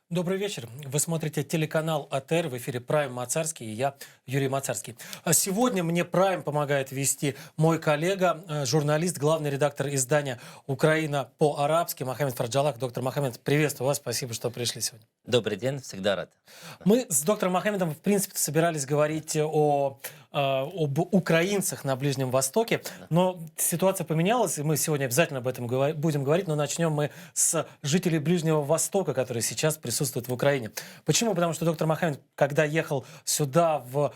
Добрый вечер. Вы смотрите телеканал АТР, в эфире Прайм Мацарский и я, Юрий Мацарский. А сегодня мне Прайм помогает вести мой коллега, журналист, главный редактор издания «Украина по-арабски» Мохаммед Фарджалак. Доктор Мохаммед, приветствую вас, спасибо, что пришли сегодня. Добрый день, всегда рад. Да. Мы с доктором Мохаммедом, в принципе, собирались говорить об украинцах на Ближнем Востоке, Да. но ситуация поменялась, и мы сегодня обязательно об этом будем говорить, но начнем мы с жителей Ближнего Востока, которые сейчас присутствуют в Украине. Почему? Потому что доктор Мохаммед, когда ехал сюда, в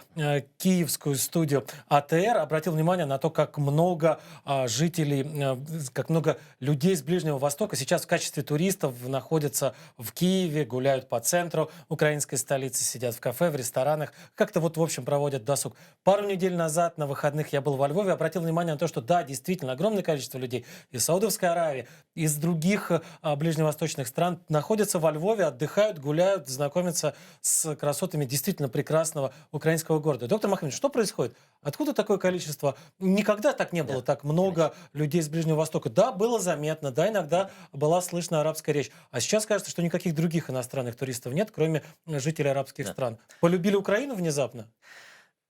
киевскую студию АТР, обратил внимание на то, как много жителей, как много людей с Ближнего Востока сейчас в качестве туристов находятся в Киеве, гуляют по центру украинской столицы, сидят в кафе, в ресторанах, как-то вот, в общем, проводят досуг. Пару недель назад на выходных я был во Львове, обратил внимание на то, что да, действительно, огромное количество людей из Саудовской Аравии, из других ближневосточных стран находятся во Львове, отдыхают, гуляют, знакомятся с красотами действительно прекрасного украинского города. Доктор Махмед, что происходит? Откуда такое количество? Никогда так не было, Да, так много людей с Ближнего Востока. Да, было заметно, да, иногда была слышна арабская речь. А сейчас кажется, что никаких других иностранных туристов нет, кроме жителей арабских да. стран. Полюбили Украину внезапно?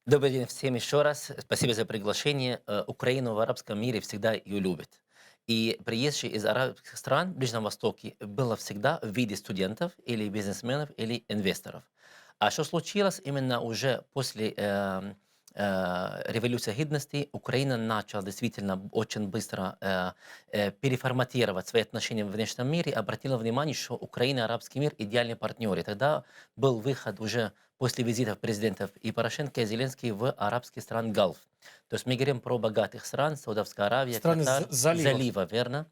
Добрый день всем еще раз. Спасибо за приглашение. Украину в арабском мире всегда ее любят. И приезжие из арабских стран в Ближнем Востоке было всегда в виде студентов или бизнесменов или инвесторов. А что случилось именно уже после революции гидности, Украина начала действительно очень быстро переформатировать свои отношения в внешнем мире, обратила внимание, что Украина и арабский мир идеальные партнеры. Тогда был выход уже после визитов президентов и Порошенко, и Зеленский в арабские страны Галф. То есть мы говорим про богатых стран, Саудовская Аравия, Страны Катар, заливов. залива, верно?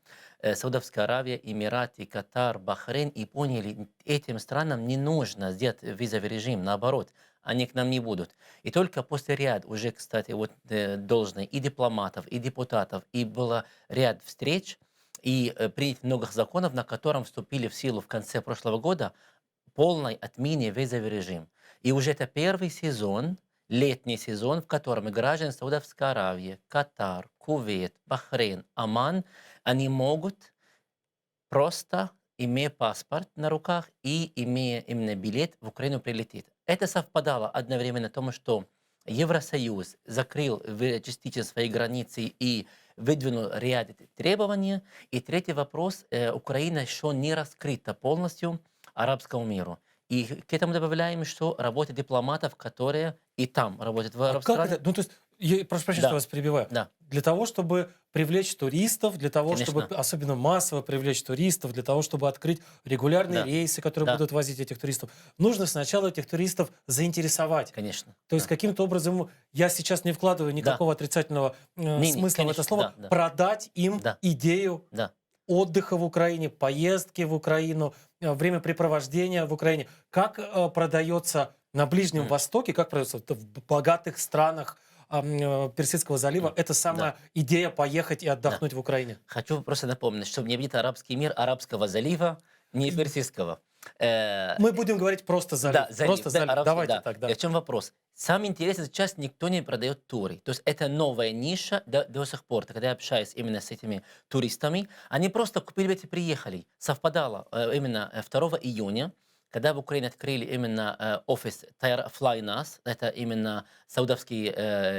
Саудовская Аравия, Эмираты, Катар, Бахрейн, и поняли, этим странам не нужно сделать визовый режим, наоборот, они к нам не будут. И только после ряд уже, кстати, вот должны и дипломатов, и депутатов, и было ряд встреч, и принять много законов, на котором вступили в силу в конце прошлого года, полной отмене визовый режим. И уже это первый сезон, летний сезон, в котором и граждане Саудовской Аравии, Катар, Кувейт, Бахрейн, Оман, они могут просто, имея паспорт на руках и имея именно билет, в Украину прилететь. Это совпадало одновременно тому, что Евросоюз закрыл частично свои границы и выдвинул ряд требований. И третий вопрос, Украина еще не раскрыта полностью арабскому миру. И к этому добавляем, что работа дипломатов, которые и там работают в А арабских как это? странах. Ну, то есть, я прошу прощения, что Да, вас перебиваю. да, Для того, чтобы привлечь туристов, для того, чтобы конечно, особенно массово привлечь туристов, для того, чтобы открыть регулярные да, рейсы, которые да, будут возить этих туристов, нужно сначала этих туристов заинтересовать. конечно, То есть да, каким-то образом, я сейчас не вкладываю да, никакого отрицательного не-не, смысла в это конечно, слово, да, да, продать им да, идею да. отдыха в Украине, поездки в Украину, времяпрепровождения в Украине. Как продается на Ближнем М, Востоке, как продается в богатых странах Персидского залива эта да, самая идея поехать и да. отдохнуть в Украине? Хочу просто напомнить, чтобы не будет арабский мир арабского залива, не И персидского. Э, Мы будем говорить просто Да, залив. залив, Просто да, залив. арабский, Давайте да. так, И да. в чем вопрос? Самое интересное, сейчас никто не продает туры. То есть это новая ниша до сих пор. Когда я общаюсь именно с этими туристами, они просто купили билеты и приехали. Совпадало именно 2 июня, когда в Украине открыли именно офис Fly Нас, это именно саудовские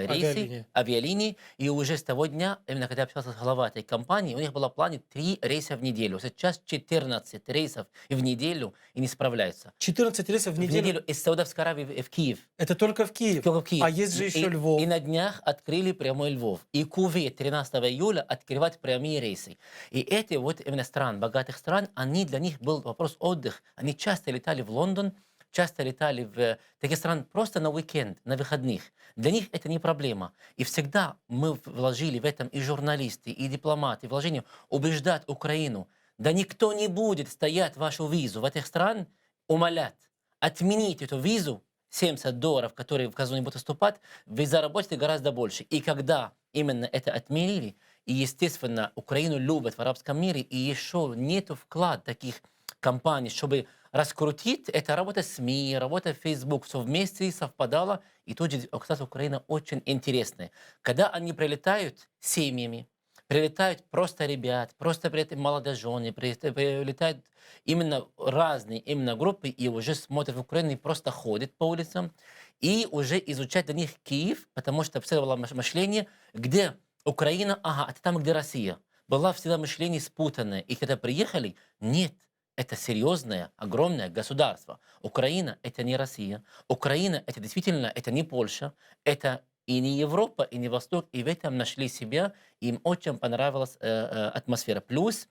рейсы, Авиалиния. авиалинии, и уже с того дня, именно когда я общался с главой этой компании, у них было в плане 3 рейса в неделю. Сейчас 14 рейсов в неделю и не справляются. 14 рейсов в В неделю. неделю из Саудовской Аравии в Киев. Это только в Киев. Только в Киев. А есть же еще И Львов. на днях открыли прямой Львов. И Кувейт 13 июля открывать прямые рейсы. И эти вот именно стран, богатых стран, они для них был вопрос отдых. Они часто летали в Лондон, часто летали в такие страны просто на уикенд, на выходных. Для них это не проблема. И всегда мы вложили в этом и журналисты, и дипломаты, вложение убеждать Украину. Да никто не будет стоять вашу визу в этих стран, умолять. Отменить эту визу, $70, которые в казну не будут поступать, вы заработаете гораздо больше. И когда именно это отменили, и, естественно, Украину любят в арабском мире, и еще нет вклад таких компаний, чтобы раскрутить, это работа СМИ, работа Facebook, все вместе совпадало. И тут же, кстати, Украина очень интересная. Когда они прилетают семьями, Прилетают просто ребят, просто прилетают молодожены, прилетают именно разные именно группы и уже смотрят в Украину и просто ходят по улицам и уже изучать для них Киев, потому что всегда было мышление, где Украина, ага, это там, где Россия. Была всегда мышление спутанное. И когда приехали, нет, это серьезное, огромное государство. Украина– это не Россия. Украина– это действительно, это не Польша. Это и не Европа, и не Восток. И в этом нашли себя. Им очень понравилась атмосфера. Плюс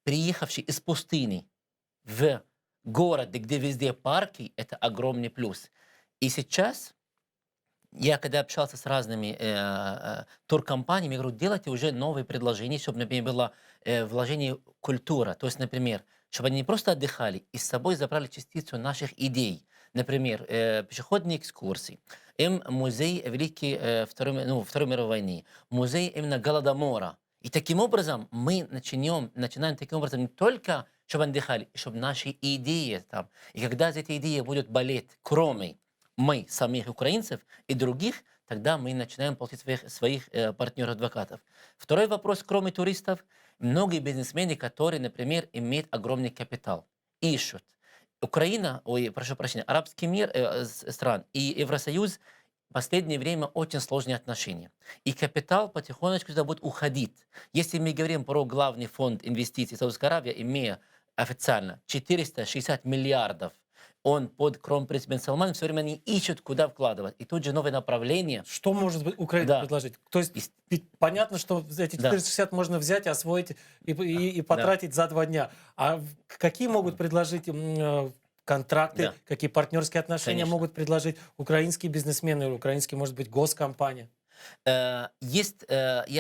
приехавший из пустыни в город, где везде парки, это огромный плюс. И сейчас я когда общался с разными туркомпаниями, я говорю, делайте уже новые предложения, чтобы, например, было вложение культура. То есть, например, чтобы они не просто отдыхали, и с собой забрали частицу наших идей. Например, пешеходные экскурсии, музей Великой Второй мировой войны, музей именно Голодомора. И таким образом мы начинаем таким образом не только, чтобы отдыхали, чтобы наши идеи там. И когда эти идеи будут болеть, кроме мы, самих украинцев и других, тогда мы начинаем получить своих партнеров-адвокатов. Второй вопрос, кроме туристов, многие бизнесмены, которые, например, имеют огромный капитал, ищут. Украина, прошу прощения, арабский мир стран и Евросоюз в последнее время очень сложные отношения. И капитал потихонечку сюда будет уходить. Если мы говорим про главный фонд инвестиций Саудовской Аравии, имея официально 460 миллиардов, он под кронпринц Бен Салманом, все время они ищут, куда вкладывать. И тут же новое направление. Что может быть Украина Да. предложить? То есть И- ведь понятно, что эти Да. 460 можно взять, освоить и потратить за 2 дня. А какие могут предложить контракты, Да. какие партнерские отношения Конечно. могут предложить украинские бизнесмены или украинские, может быть, госкомпания? Я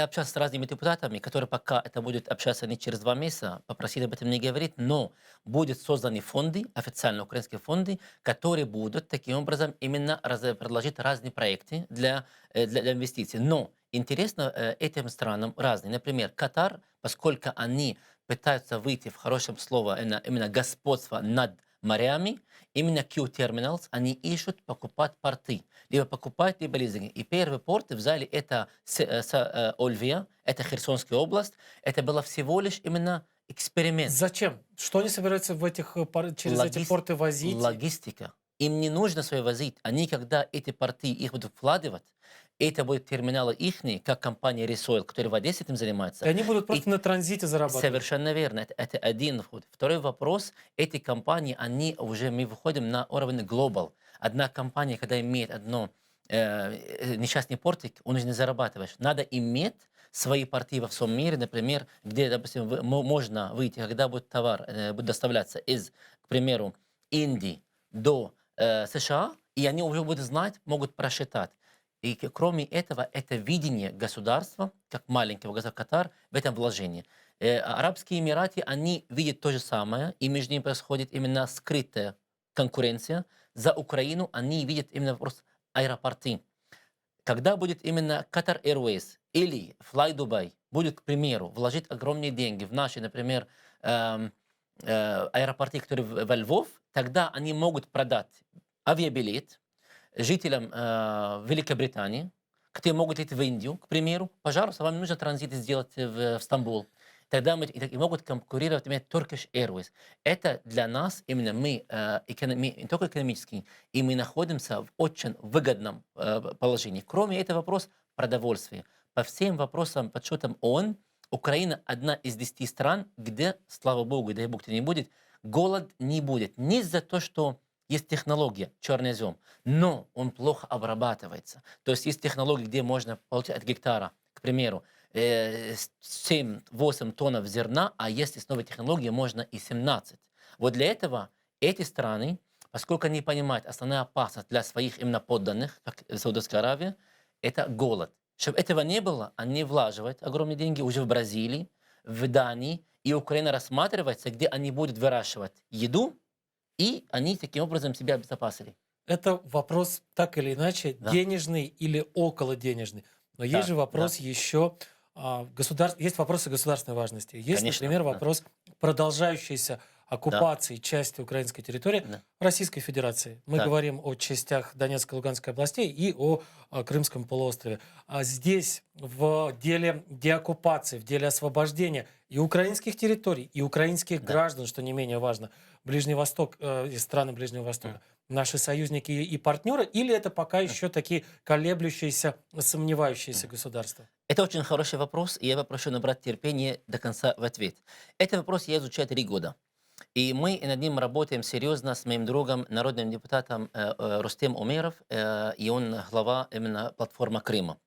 общался с разными депутатами, которые пока это будет общаться не через 2 месяца, попросили об этом не говорить, но будут созданы фонды, официально украинские фонды, которые будут таким образом именно предложить разные проекты для инвестиций. Но интересно этим странам разные. Например, Катар, поскольку они пытаются выйти в хорошем слове именно господство над морями, именно Q-Terminals, они ищут покупать порты. Либо покупать, либо лизинг. И первый порт взяли это Ольвия, это Херсонская область. Это было всего лишь именно эксперимент. Зачем? Что они собираются через эти порты возить? Логистика. Им не нужно свое возить. Они, когда эти порты их будут вкладывать, это будут терминалы ихние, как компания Resoil, которая в Одессе этим занимается. И они будут просто на транзите зарабатывать. Совершенно верно. Это один вход. Второй вопрос. Эти компании, мы выходим на уровень global. Одна компания, когда имеет одно несчастный портик, он уже не зарабатываешь. Надо иметь свои порты во всем мире, например, где, допустим, можно выйти, когда будет товар будет доставляться из, к примеру, Индии до США, и они уже будут знать, могут просчитать. И кроме этого, это видение государства, как маленького государства Катар, в этом вложении. Арабские Эмираты, они видят то же самое, и между ними происходит именно скрытая конкуренция. За Украину они видят именно вопрос аэропорты. Когда будет именно Qatar Airways или Fly Dubai, будет, к примеру, вложить огромные деньги в наши, например, аэропорты, которые во Львов, тогда они могут продать авиабилет жителям Великобритании, которые могут идти в Индию, к примеру. Пожалуйста, вам не нужно транзит сделать в Стамбул. Тогда и могут конкурировать именно Turkish Airways. Это для нас, именно мы не только экономически, и мы находимся в очень выгодном положении. Кроме этого вопрос продовольствия. По всем вопросам, подсчетам ООН, Украина одна из 10 стран, где, слава богу, дай бог, не будет, голод не будет. Не из-за того, что есть технология чернозем, но он плохо обрабатывается. То есть есть технологии, где можно получать от гектара, к примеру, 7-8 тонн зерна, а если с новой технологией можно и 17. Вот для этого эти страны, поскольку они понимают, основная опасность для своих именно подданных, как Саудовская Аравия, это голод. Чтобы этого не было, они влаживают огромные деньги уже в Бразилии, в Дании, и Украина рассматривается, где они будут выращивать еду, и они таким образом себя обезопасили. Это вопрос так или иначе Да. денежный или околоденежный. Но есть Да, же вопрос еще есть вопросы государственной важности. Есть, Конечно, например, да. вопрос продолжающейся оккупации части украинской территории Да. Российской Федерации. Мы Так. говорим о частях Донецкой и Луганской областей и о Крымском полуострове. А здесь в деле деоккупации, в деле освобождения и украинских территорий, и украинских Да. граждан, что не менее важно, Ближний Восток и страны Ближнего Востока, наши союзники и партнеры, или это пока еще такие колеблющиеся, сомневающиеся государства? Это очень хороший вопрос, и я попрошу набрать терпение до конца в ответ. Этот вопрос я изучаю 3 года. И мы над ним работаем серьезно с моим другом, народным депутатом Рустем Умеров, и он глава именно платформы Крыма.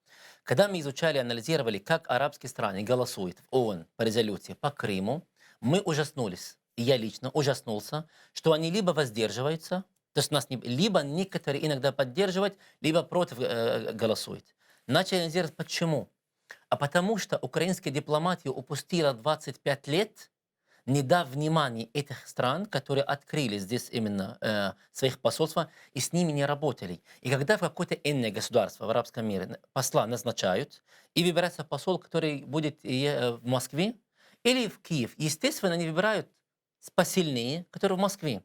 Когда мы изучали, анализировали, как арабские страны голосуют в ООН по резолюции по Крыму, мы ужаснулись, и я лично ужаснулся, что они либо воздерживаются, то есть нас либо некоторые иногда поддерживают, либо против голосуют. Начали анализировать, почему. А потому что украинская дипломатия упустила 25 лет, не дав внимания этих стран, которые открыли здесь именно своих посольства, и с ними не работали. И когда в какое-то иное государство в арабском мире посла назначают, и выбирается посол, который будет в Москве или в Киев, естественно, они выбирают посильнее, которые в Москве.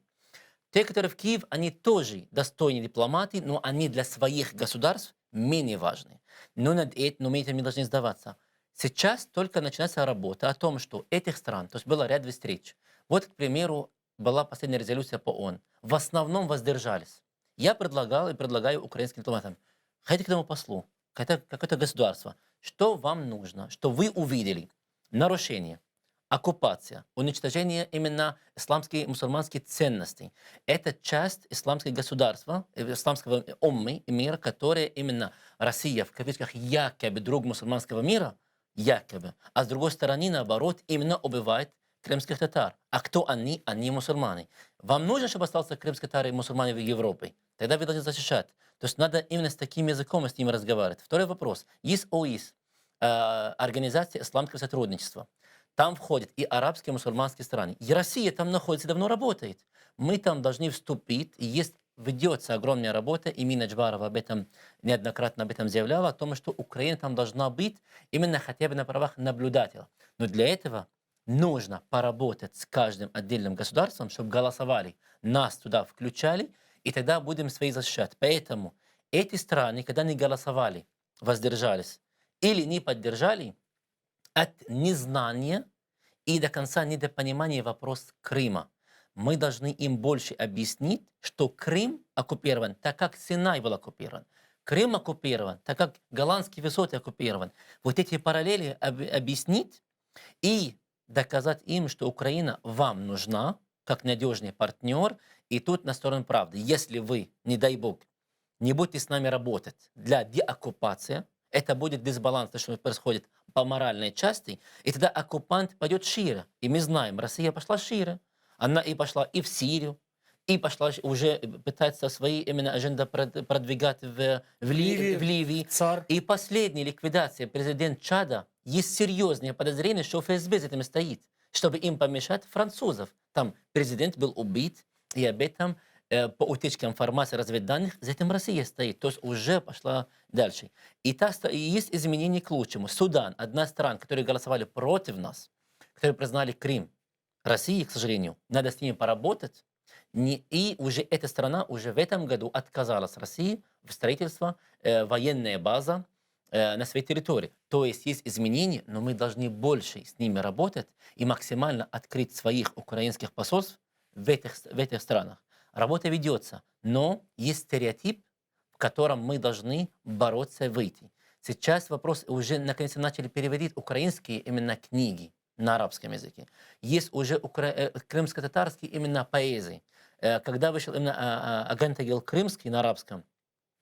Те, которые в Киев, они тоже достойны дипломатии, но они для своих государств менее важны. Но мы этим не должны сдаваться. Сейчас только начинается работа о том, что этих стран, то есть было ряд встреч. Вот, к примеру, была последняя резолюция по ООН. В основном воздержались. Я предлагал и предлагаю украинским дипломатам, ходите к этому послу, какое-то государство, что вам нужно, что вы увидели нарушение, оккупация, уничтожение именно исламских мусульманских ценностей. Это часть исламского государства, исламского уммы, мира, которое именно Россия, в кавычках, якобы друг мусульманского мира, якобы, а с другой стороны, наоборот, именно убивает крымских татар. А кто они? Они мусульмане. Вам нужно, чтобы остался крымские татары и мусульмане в Европе? Тогда вы должны защищать. То есть надо именно с таким языком с ними разговаривать. Второй вопрос. Есть ОИС, Организация исламского сотрудничества. Там входят и арабские, и мусульманские страны. И Россия там находится, давно работает. Мы там должны вступить. И ведется огромная работа. И Мина Джварова об этом неоднократно заявляла, о том, что Украина там должна быть именно хотя бы на правах наблюдателя. Но для этого нужно поработать с каждым отдельным государством, чтобы голосовали, нас туда включали, и тогда будем свои защищать. Поэтому эти страны, когда не голосовали, воздержались или не поддержали, от незнания и до конца недопонимания вопрос Крыма. Мы должны им больше объяснить, что Крым оккупирован, так как Синай был оккупирован. Крым оккупирован, так как голландские высоты оккупированы. Вот эти параллели объяснить и доказать им, что Украина вам нужна, как надежный партнер, и тут на сторону правды. Если вы, не дай бог, не будете с нами работать для деоккупации, это будет дисбаланс, то, что происходит по моральной части, и тогда оккупант пойдет шире. И мы знаем, Россия пошла шире. Она и пошла и в Сирию, и пошла уже пытается свои именно адженды продвигать в Ливии. ЦАР. И последняя ликвидация президента Чада, есть серьезные подозрения, что ФСБ за этим стоит, чтобы им помешать французов. Там президент был убит, и об этом по утечке информации, разведданных, за этим Россия стоит. То есть уже пошла дальше. И есть изменения к лучшему. Судан, одна из стран, которые голосовали против нас, которые признали Крым, России, к сожалению, надо с ними поработать. И уже эта страна уже в этом году отказалась России в строительство военной базы на своей территории. То есть есть изменения, но мы должны больше с ними работать и максимально открыть своих украинских посольств в этих странах. Работа ведется, но есть стереотип, в котором мы должны бороться и выйти. Сейчас вопрос уже наконец начали переводить украинские именно книги на арабском языке. Есть уже крымско-татарские именно поэзии. Когда вышел именно агент Агил Крымский на арабском,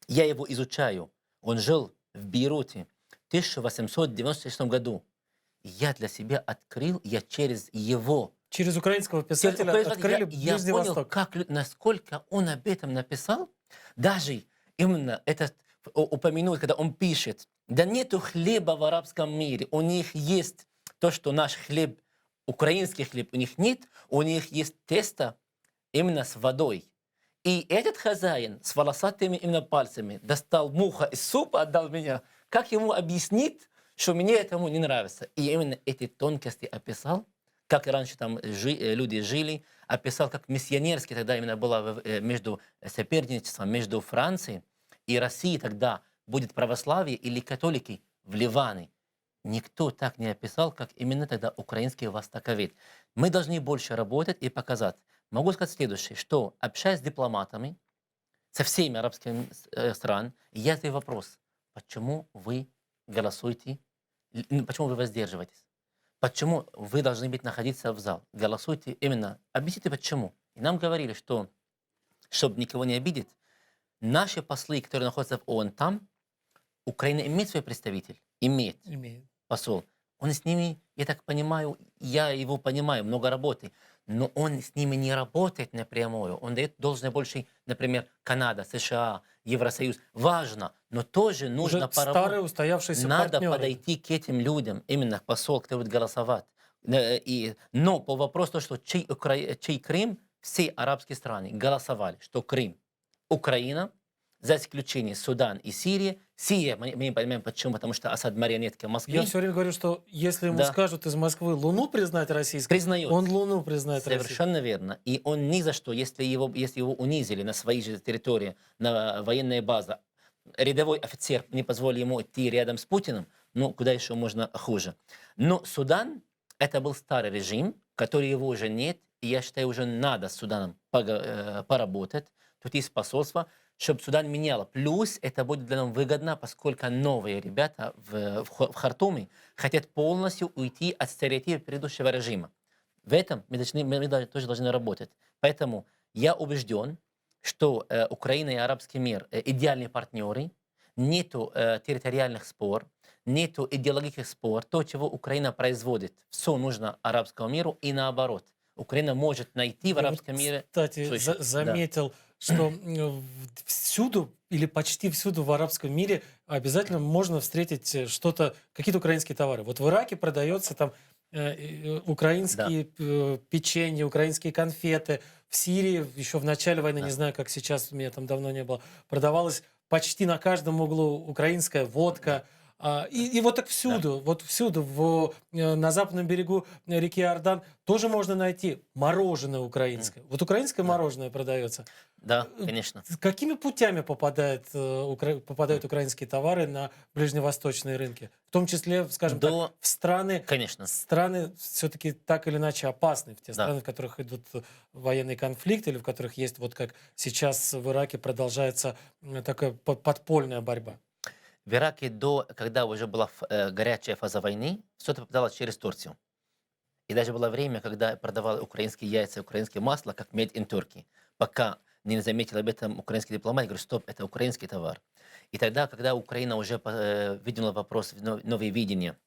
я его изучаю. Он жил в Бейруте в 1896 году. Я для себя открыл, я через его Через украинского писателя открыли я Ближний понял, Восток. насколько он об этом написал. Даже именно этот упомянул, когда он пишет, да нету хлеба в арабском мире, у них есть то, что наш хлеб, украинский хлеб, у них нет, у них есть тесто именно с водой. И этот хозяин с волосатыми именно пальцами достал муха из супа, отдал меня. Как ему объяснить, что мне этому не нравится? И именно эти тонкости описал. как и раньше там люди жили, описал, как миссионерски тогда именно было между соперничеством между Францией и Россией тогда будет православие или католики в Ливане. Никто так не описал, как именно тогда украинский востоковед. Мы должны больше работать и показать. Могу сказать следующее, что общаясь с дипломатами, со всеми арабскими стран, я задаю вопрос, почему вы голосуете, почему вы воздерживаетесь? Почему вы должны быть находиться в зал? Голосуйте именно. Объясните почему. И нам говорили, что, чтобы никого не обидеть, наши послы, которые находятся в ООН там, Украина имеет свой представитель? Имеет Имеет. посол. Он с ними, я так понимаю, я его понимаю, много работы, но он с ними не работает напрямую. Он дает должное больше, например, Канада, США, Евросоюз. Важно, но тоже Уже нужно старые поработать. устоявшиеся Надо партнеры. подойти к этим людям, именно посол, который будет голосовать. Но по вопросу, что чей Крым, все арабские страны голосовали, что Крым Украина, за исключением Судан и Сирии. Сирия, мы не понимаем почему, потому что Асад марионетка Я Москвы, все время говорю, что если ему да, скажут из Москвы Луну признать российской, признает. он Луну признает российской. Совершенно верно. И он ни за что, если его унизили на своей же территории, на военной базе, рядовой офицер не позволил ему идти рядом с Путиным, ну, куда еще можно хуже. Но Судан, это был старый режим, который его уже нет, и я считаю, уже надо с Суданом поработать. Тут есть посольство, чтобы Судан меняло. Плюс это будет для нас выгодно, поскольку новые ребята в Хартуме хотят полностью уйти от стереотипов предыдущего режима. В этом мы тоже должны работать. Поэтому я убежден, что Украина и арабский мир идеальные партнеры, нету территориальных спор, нету идеологических спор. То, чего Украина производит, все нужно арабскому миру и наоборот. Украина может найти в Я вот, арабском мире... кстати, Слушай, да. заметил, что всюду или почти всюду в арабском мире обязательно можно встретить что-то, какие-то украинские товары. Вот в Ираке продается там Да, украинские печенье, украинские конфеты. В Сирии еще в начале войны, не да, знаю, как сейчас, меня там давно не было, продавалась почти на каждом углу украинская водка. да, И вот так да, вот всюду, на западном берегу реки Иордан тоже можно найти мороженое украинское. Вот украинское да, мороженое продается. да, конечно. Какими путями попадают украинские товары на ближневосточные рынки? В том числе, скажем так, До, в страны, конечно, все-таки так или иначе опасные, в те да. страны, в которых идут военные конфликты или в которых есть, вот как сейчас в Ираке продолжается такая подпольная борьба. В Ираке когда уже была горячая фаза войны, все это попадало через Турцию. И даже было время, когда продавали украинские яйца, украинское масло, как made in Turkey. Пока не заметил об этом украинский дипломат, я говорю, стоп, это украинский товар. И тогда, когда Украина уже видела вопрос, новые видения,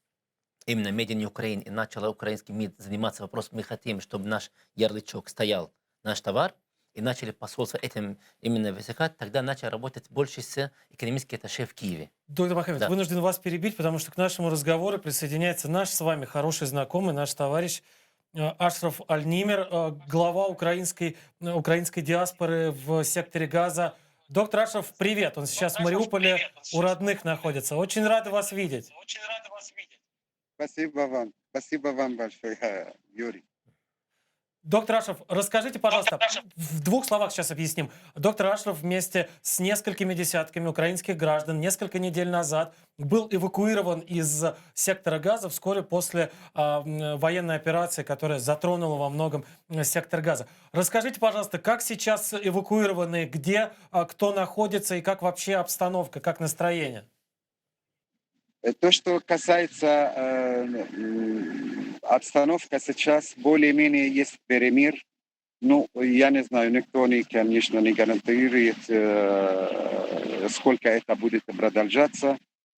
именно Made in Ukraine, и начала украинский МИД заниматься вопросом, мы хотим, чтобы наш ярлычок стоял, наш товар, и начали посольство этим именно высекать, тогда начали работать больше с экономическим атташе в Киеве. Доктор Махамед, Да. вынужден вас перебить, потому что к нашему разговору присоединяется наш с вами хороший знакомый, наш товарищ Ашраф Аль-Нимер, глава украинской диаспоры в секторе Газа. Доктор Ашраф, привет! Он сейчас в Мариуполе у родных находится. Очень рады вас видеть. Спасибо вам большое, Юрий. Доктор Ашраф, расскажите, пожалуйста, в двух словах сейчас объясним. Доктор Ашраф вместе с несколькими десятками украинских граждан несколько недель назад был эвакуирован из сектора Газа вскоре после военной операции, которая затронула во многом сектор Газа. Расскажите, пожалуйста, как сейчас эвакуированы, где, кто находится и как вообще обстановка, как настроение? То, что касается обстановка сейчас, более-менее есть перемир. Ну, я не знаю, никто, конечно, не гарантирует, сколько это будет продолжаться.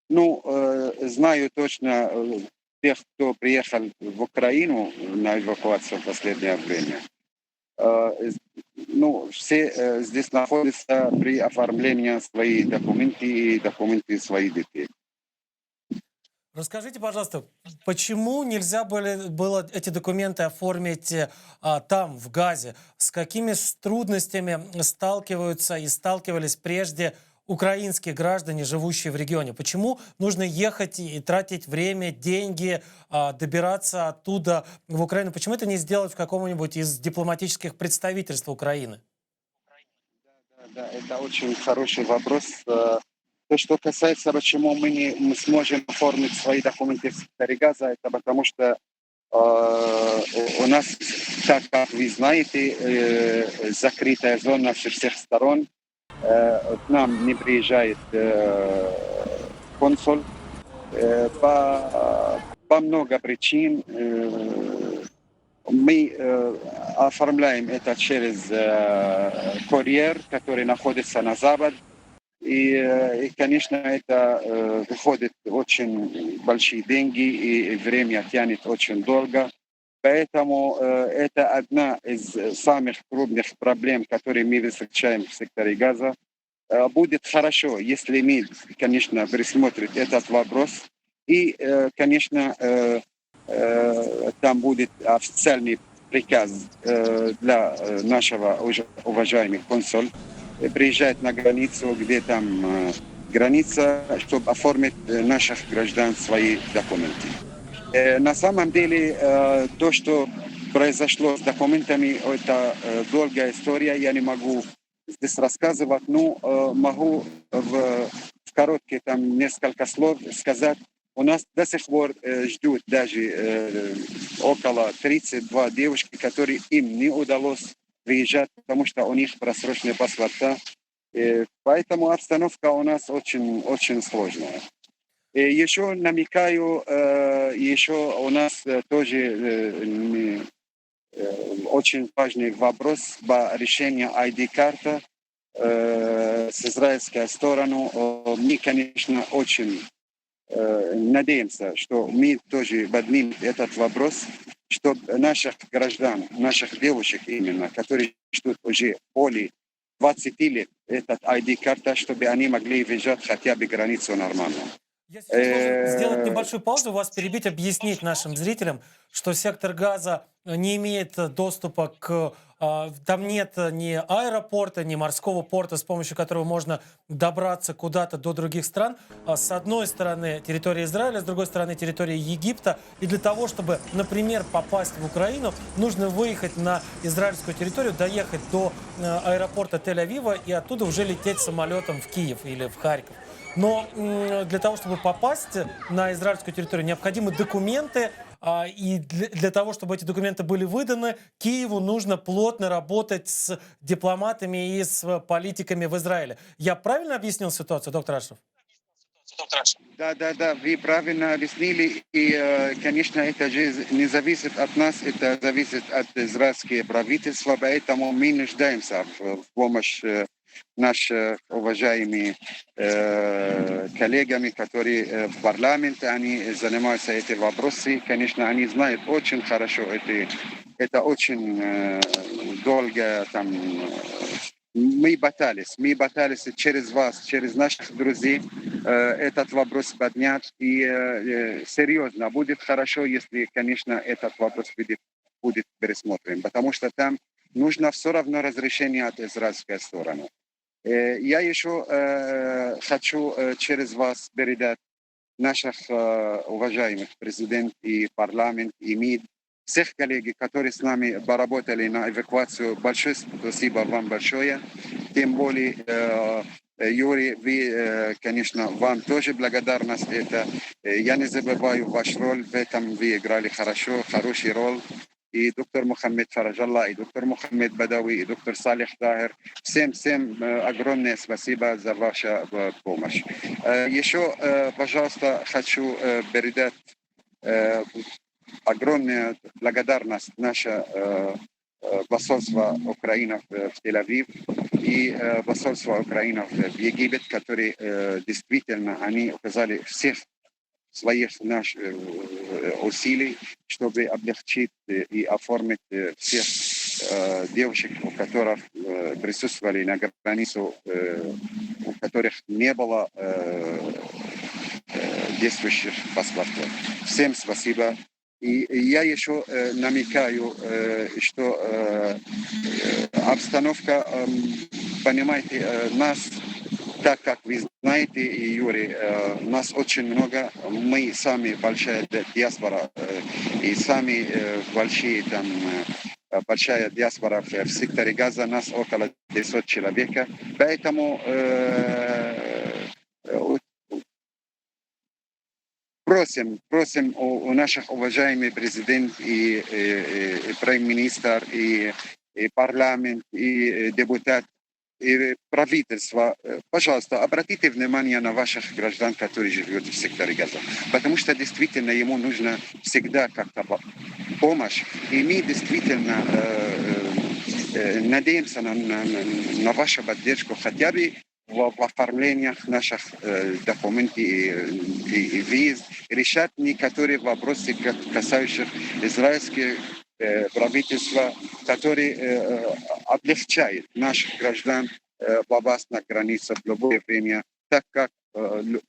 Ну, знаю точно тех, кто приехал в Украину на эвакуацию в последнее время. Ну, все здесь находятся при оформлении своих документов и документы своих детей. Расскажите, пожалуйста, почему нельзя было эти документы оформить там, в Газе? С какими трудностями сталкиваются и сталкивались прежде украинские граждане, живущие в регионе? Почему нужно ехать и тратить время, деньги, добираться оттуда в Украину? Почему это не сделать в каком-нибудь из дипломатических представительств Украины? Да, это очень хороший вопрос. То, что касается, почему мы не сможем оформить свои документы в секторе Газа, это потому что у нас, так как вы знаете, закрытая зона со всех сторон. К нам не приезжает консул по много причин. Мы оформляем это через курьер, который находится на запад. И, конечно, это выходит очень большие деньги, и время тянет очень долго. Поэтому это одна из самых крупных проблем, которые мы встречаем в секторе Газа. Будет хорошо, если мы, конечно, пересмотрим этот вопрос. И, конечно, там будет официальный приказ для нашего уважаемого консула приезжать на границу, где там граница, чтобы оформить наших граждан свои документы. На самом деле, то, что произошло с документами, это долгая история, я не могу здесь рассказывать, но могу в короткие там несколько слов сказать. У нас до сих пор ждут даже около 32 девушки, которые им не удалось выезжать, потому что у них просроченные паспорта. Поэтому обстановка у нас очень, очень сложная. И еще намекаю, еще у нас тоже очень важный вопрос по решению ID-карты с израильской стороны. Мы, конечно, очень надеемся, что мы тоже поднимем этот вопрос, чтобы наших граждан, наших девушек именно, которые ждут уже более 20 лет этот ID-карта, чтобы они могли въезжать хотя бы границу нормально. Я сейчас должен сделать небольшую паузу, вас перебить, объяснить нашим зрителям, что сектор Газа не имеет доступа к... Там нет ни аэропорта, ни морского порта, с помощью которого можно добраться куда-то до других стран. С одной стороны территория Израиля, с другой стороны территория Египта. И для того, чтобы, например, попасть в Украину, нужно выехать на израильскую территорию, доехать до аэропорта Тель-Авива и оттуда уже лететь самолетом в Киев или в Харьков. Но для того, чтобы попасть на израильскую территорию, необходимы документы, и для того, чтобы эти документы были выданы, Киеву нужно плотно работать с дипломатами и с политиками в Израиле. Я правильно объяснил ситуацию, доктор Ашраф? Да, вы правильно объяснили. И, конечно, это же не зависит от нас, это зависит от израильского правительства, поэтому мы нуждаемся в помощи наших уважаемыми коллегами, которые в парламенте, они занимаются этими вопросами. Конечно, они знают очень хорошо, это очень долго там... Мы пытались через вас, через наших друзей этот вопрос поднять. И серьезно, будет хорошо, если, конечно, этот вопрос будет пересмотрен, потому что там нужно все равно разрешение от израильской стороны. Я еще хочу через вас передать наших уважаемых президент и парламент, и МИД, всех коллег, которые с нами поработали на эвакуацию. Большое спасибо вам большое. Тем более, Юрий, вы, конечно, вам тоже благодарность. Я не забываю ваш роль в этом. Вы играли хороший роль. И доктор Мухаммед Фараджалла, и доктор Мухаммед Бадауи, и доктор Салих Тахер. Всем огромное спасибо за вашу помощь. Еще, пожалуйста, хочу передать огромную благодарность наше посольство Украины в Тель-Авив и посольство Украины в Египет, которые действительно они указали всех своих наших усилий, чтобы облегчить и оформить всех девушек, у которых присутствовали на границу, у которых не было действующих паспортов. Всем спасибо. И я еще намекаю, что обстановка, понимаете, нас так как вы знаете, и Юрий, нас очень много, мы сами большая диаспора, и сами большие там, большая диаспора в секторе Газа, нас около 900 человек, поэтому просим у наших уважаемых президент и премьер-министр, и парламент, и депутат, и правительство, пожалуйста, обратите внимание на ваших граждан, которые живут в секторе Газа. Потому что действительно ему нужно всегда как-то помощь. И мы действительно надеемся на вашу поддержку хотя бы в оформлениях наших документов и виз, решать некоторые вопросы, касающих израильских правительства, которые облегчает наших граждан попасть на границу в любое время, так как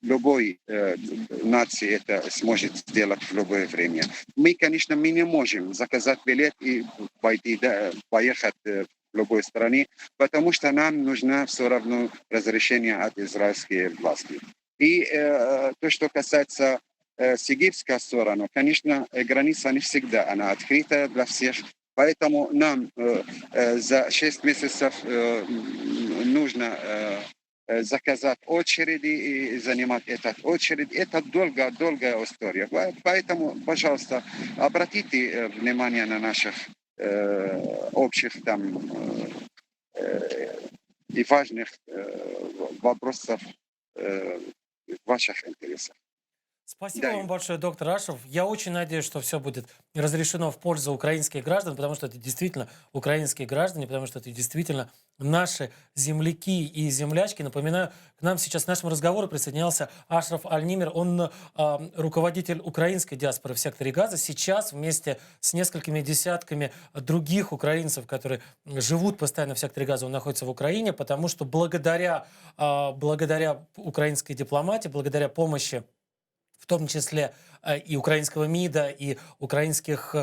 любой нации это сможет сделать в любое время. Мы, конечно, мы не можем заказать билет и поехать в любой стране, потому что нам нужно все равно разрешение от израильской власти. И то, что касается с египетской стороны, конечно, граница не всегда она открыта для всех, поэтому нам за 6 месяцев нужно заказать очереди и занимать эту очередь. Это долгая история. Поэтому, пожалуйста, обратите внимание на наших общих там и важных вопросов в ваших интересах. Спасибо Да, вам большое, доктор Ашев. Я очень надеюсь, что все будет разрешено в пользу украинских граждан, потому что это действительно украинские граждане, потому что это действительно наши земляки и землячки. Напоминаю, к нам сейчас к нашему разговору присоединялся Ашраф Аль-Нимер. Он руководитель украинской диаспоры в секторе Газа. Сейчас вместе с несколькими десятками других украинцев, которые живут постоянно в секторе Газа, он находится в Украине, потому что благодаря украинской дипломатии, благодаря помощи в том числе и украинского МИДа, и украинских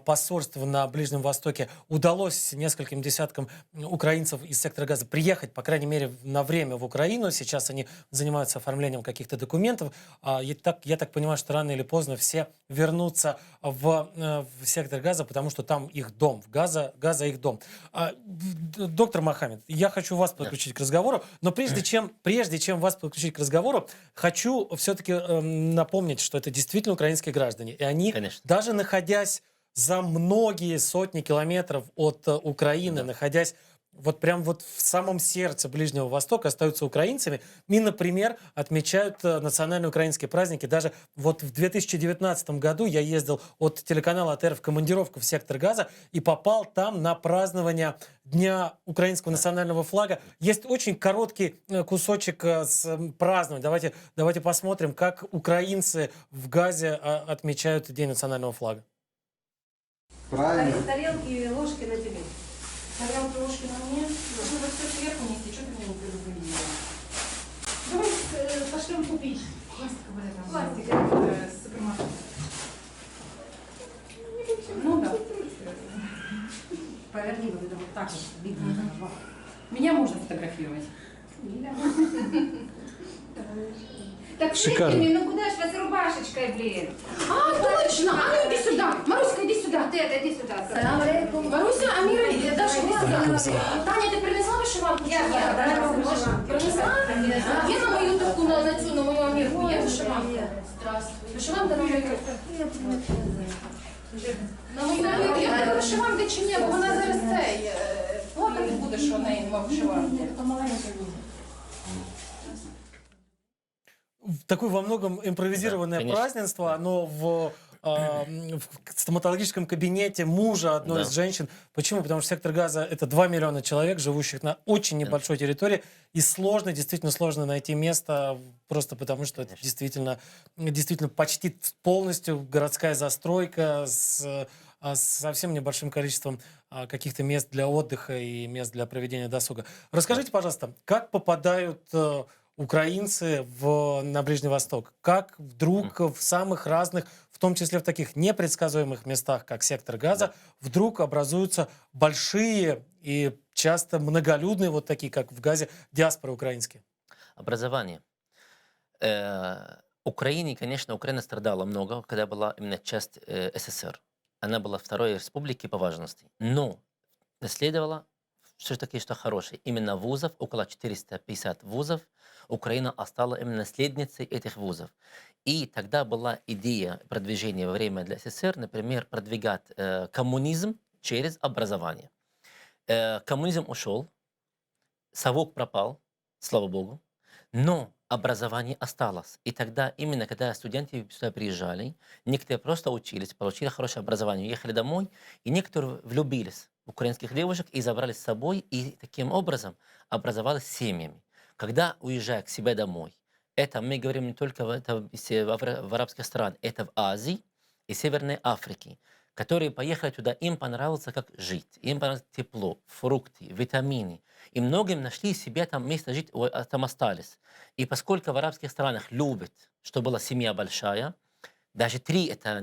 посольств на Ближнем Востоке, удалось нескольким десяткам украинцев из сектора Газа приехать, по крайней мере, на время в Украину. Сейчас они занимаются оформлением каких-то документов. Я так понимаю, что рано или поздно все вернутся в сектор Газа, потому что там их дом. Газа их дом. Доктор Мохаммед, я хочу вас подключить к разговору, но прежде чем вас подключить к разговору, хочу все-таки напомнить, что это действительно украинские граждане. И они, Конечно. даже находясь за многие сотни километров от Украины, находясь вот прям вот в самом сердце Ближнего Востока, остаются украинцами. И, например, отмечают национальные украинские праздники. Даже вот в 2019 году я ездил от телеканала АТР в командировку в сектор Газа и попал там на празднование Дня украинского национального флага. Есть очень короткий кусочек с празднования. Давайте посмотрим, как украинцы в Газе отмечают День национального флага. Правильно. Тарелки и ложки на тебе. Тарелки, ложки на мне. Вы вот все сверху нести, что ты мне не предупредила? Давай пошлем купить. Пластик с супермаркета. Ну да. Поверни вот это вот так вот. Видно. Меня можно фотографировать. Так, Шикарно. Шикарно. Ну куда ж вас рубашечкой, блин? А, точно! А ну иди сюда! Маруська, иди сюда! Вот это, иди сюда. Салам алейкум. Маруся, Амира, Даша, иди сюда. Таня, ти принесла вишиванку? Я Принесла? принесла. Є на мою таку, на мою Амірку, є вишиванка? Здравствуй. Вишиванка на мою. На мою Амірку. Є в тебе вишиванка чи ні? Бо вона зараз цей, плакати буде, що в неї нема вишиванки. Такое во многом импровизированное конечно. празднество, оно в стоматологическом кабинете мужа одной Да. из женщин. Почему? Потому что сектор Газа — это 2 миллиона человек, живущих на очень небольшой территории, и действительно сложно найти место, просто потому что это действительно почти полностью городская застройка с совсем небольшим количеством каких-то мест для отдыха и мест для проведения досуга. Расскажите, пожалуйста, как попадают украинцы на Ближний Восток? Как вдруг в самых разных, в том числе в таких непредсказуемых местах, как сектор Газа, вдруг образуются большие и часто многолюдные, вот такие, как в Газе, диаспоры украинские? Образование. Украине, конечно, Украина страдала много, когда была именно часть СССР. Она была второй республикой по важности. Но наследовала все-таки что хорошее. Именно вузов, около 450 вузов, Украина стала именно наследницей этих вузов. И тогда была идея продвижения во время для СССР, например, продвигать коммунизм через образование. Коммунизм ушел, совок пропал, слава богу, но образование осталось. И тогда именно, когда студенты сюда приезжали, некоторые просто учились, получили хорошее образование, уехали домой, и некоторые влюбились в украинских девушек и забрали с собой, и таким образом образовались семьями. Когда уезжая к себе домой, это мы говорим не только в арабских странах, это в Азии и Северной Африке, которые поехали туда, им понравилось, как жить, им понравилось тепло, фрукты, витамины. И многим нашли себе там место жить, там остались. И поскольку в арабских странах любят, чтобы была семья большая, даже три это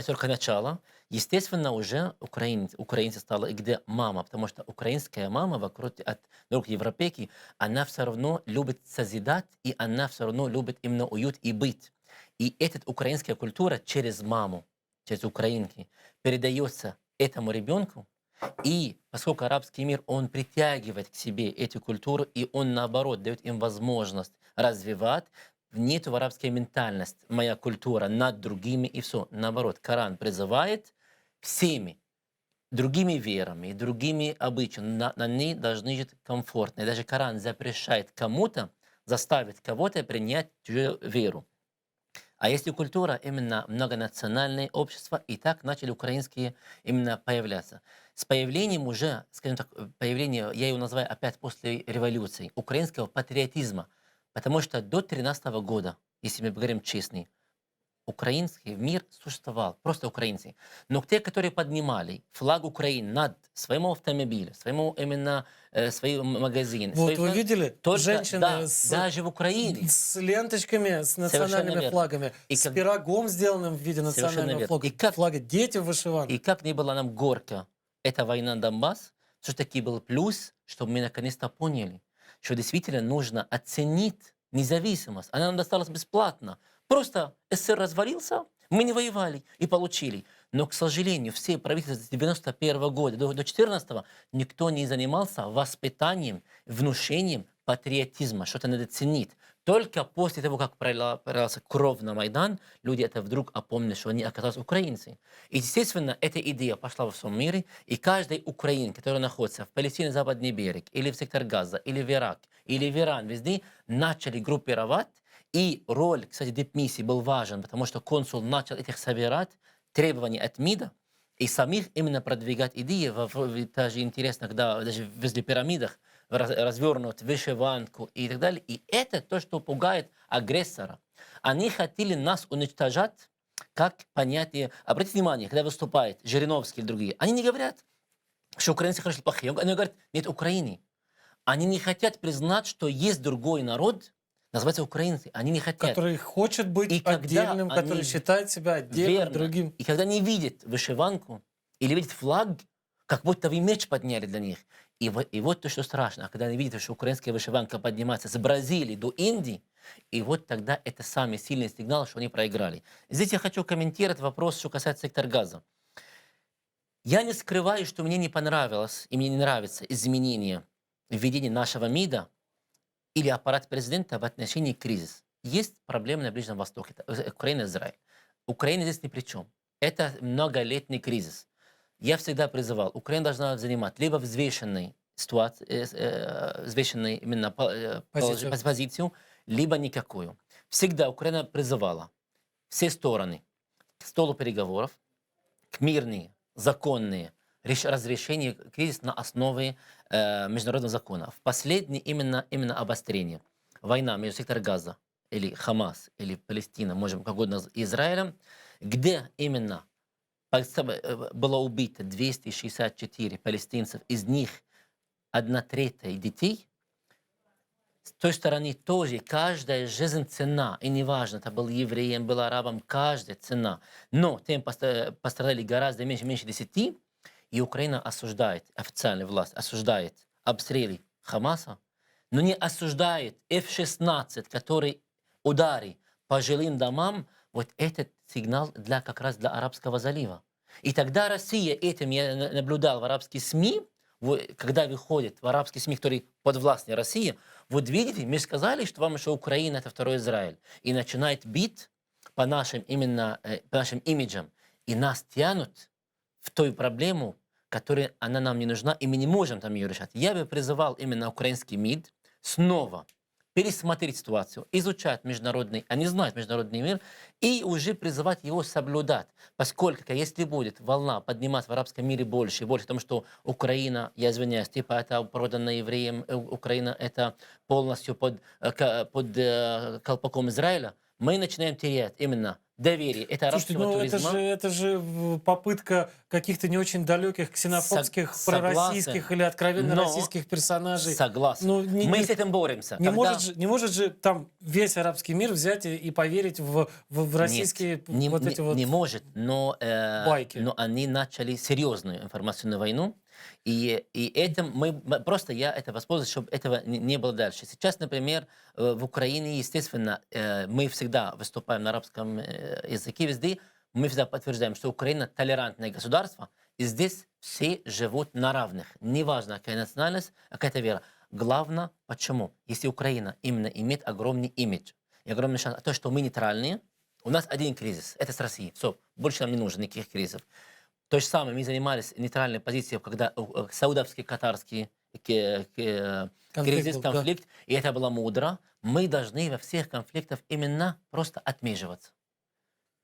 только начало, естественно, уже украинцы стало, где мама, потому что украинская мама вокруг от друг европейки, она все равно любит созидать, и она все равно любит именно уют и быть. И эта украинская культура через маму, через украинки, передается этому ребенку, и поскольку арабский мир, он притягивает к себе эту культуру, и он, наоборот, дает им возможность развивать, нету в арабской ментальность, моя культура над другими, и все. Наоборот, Коран призывает всеми другими верами, другими обычаями, они должны жить комфортно. И даже Коран запрещает кому-то, заставить кого-то принять чужую веру. А если культура, именно многонациональное общество, и так начали украинские именно появляться. С появлением уже, скажем так, появление, я его называю опять после революции, украинского патриотизма. Потому что до 2013 года, если мы говорим честно, украинский мир существовал, просто украинцы. Но те, которые поднимали флаг Украины над своим автомобилем, своему именно своим магазином, Вот вы видели, только, женщины да, с, даже в Украине. с ленточками, с Совершенно национальными верно. флагами, И с как- пирогом, сделанным в виде Совершенно национального верно. флага. И как- Флага, дети в вышиванках. И как не было нам горько, эта война на Донбасс, все-таки был плюс, чтобы мы наконец-то поняли, что действительно нужно оценить независимость. Она нам досталась бесплатно. Просто СССР развалился, мы не воевали и получили. Но, к сожалению, все правительства с 91 года до 14 никто не занимался воспитанием, внушением патриотизма, что-то надо ценить. Только после того, как пролился кровь на Майдан, люди это вдруг опомнили, что они оказались украинцы. И, естественно, эта идея пошла во всем мире, и каждый украинец, который находится в Палестине, Западный берег, или в сектор Газа, или в Ирак, или в Иран, везде, начали группировать. И роль, кстати, дипмиссии был важен, потому что консул начал этих собирать, требования от МИДа, и самих именно продвигать идеи. Даже интересно, когда даже возле пирамидах развернут вышиванку и так далее. И это то, что пугает агрессора. Они хотели нас уничтожать как понятие. Обратите внимание, когда выступает Жириновский и другие, они не говорят, что украинцы хорошие или плохие. Они говорят, нет Украины. Они не хотят признать, что есть другой народ, называется украинцы. Они не хотят. Который хочет быть И когда отдельным, который они- считает себя отдельным, Верно. другим. И когда они видят вышиванку или видят флаг, как будто вы меч подняли для них. И вот то, что страшно. А когда они видят, что украинская вышиванка поднимается с Бразилии до Индии, и вот тогда это самый сильный сигнал, что они проиграли. Здесь я хочу комментировать вопрос, что касается сектора Газа. Я не скрываю, что мне не понравилось, и мне не нравится изменение введения нашего МИДа или аппарат президента в отношении кризиса. Есть проблемы на Ближнем Востоке. Это Украина и Израиль. Украина здесь ни при чем. Это многолетний кризис. Я всегда призывал, Украина должна занимать либо взвешенной взвешенной именно позицию, либо никакую. Всегда Украина призывала все стороны к столу переговоров, к мирным, законные разрешения кризиса на основе международного закона. В последнее именно обострение. Война между сектором Газа или Хамас, или Палестина, можем как угодно, Израилем, где именно было убито 264 палестинцев, из них 1/3 детей. С той стороны тоже каждая жизнь цена. И неважно, это был евреем, был арабом, каждая цена. Но тем пострадали гораздо меньше 10. И Украина осуждает, официальная власть осуждает обстрелы Хамаса, но не осуждает F-16, который ударит по жилым домам, вот этот сигнал для, как раз для Арабского залива. И тогда Россия, этим я наблюдал в арабских СМИ, когда выходит в арабские СМИ, которые подвластны России, вот видите, мы сказали, что вам еще Украина это второй Израиль. И начинает бить по нашим, именно, по нашим имиджам. И нас тянут в ту проблему, которая она нам не нужна, и мы не можем там ее решать. Я бы призывал именно украинский МИД снова пересмотреть ситуацию, изучать международный, они знают международный мир, и уже призывать его соблюдать. Поскольку, если будет волна подниматься в арабском мире больше и больше, потому что Украина, я извиняюсь, типа это продано евреям, Украина это полностью под колпаком Израиля, мы начинаем терять именно доверие. Это Слушайте, арабского ну туризма. это же попытка каких-то не очень далеких ксенофобских, пророссийских или откровенно но российских персонажей. Согласен. Ну, Мы с этим боремся. не, Когда- не может же там весь арабский мир взять и поверить в российские Нет, не, вот не- эти вот... не может, но, байки. но они начали серьезную информационную войну, и этим просто я это воспользуюсь, чтобы этого не было дальше. Сейчас, например, в Украине, естественно, мы всегда выступаем на арабском языке везде, мы всегда подтверждаем, что Украина толерантное государство, и здесь все живут на равных. Неважно, какая национальность, какая-то вера. Главное, почему? Если Украина именно имеет огромный имидж и огромный шанс, то, что мы нейтральные, у нас один кризис, это с Россией. Все, больше нам не нужно никаких кризисов. То же самое мы занимались нейтральной позицией, когда саудовский, катарский кризис, был, да. конфликт, и это было мудро. Мы должны во всех конфликтах именно просто отмеживаться.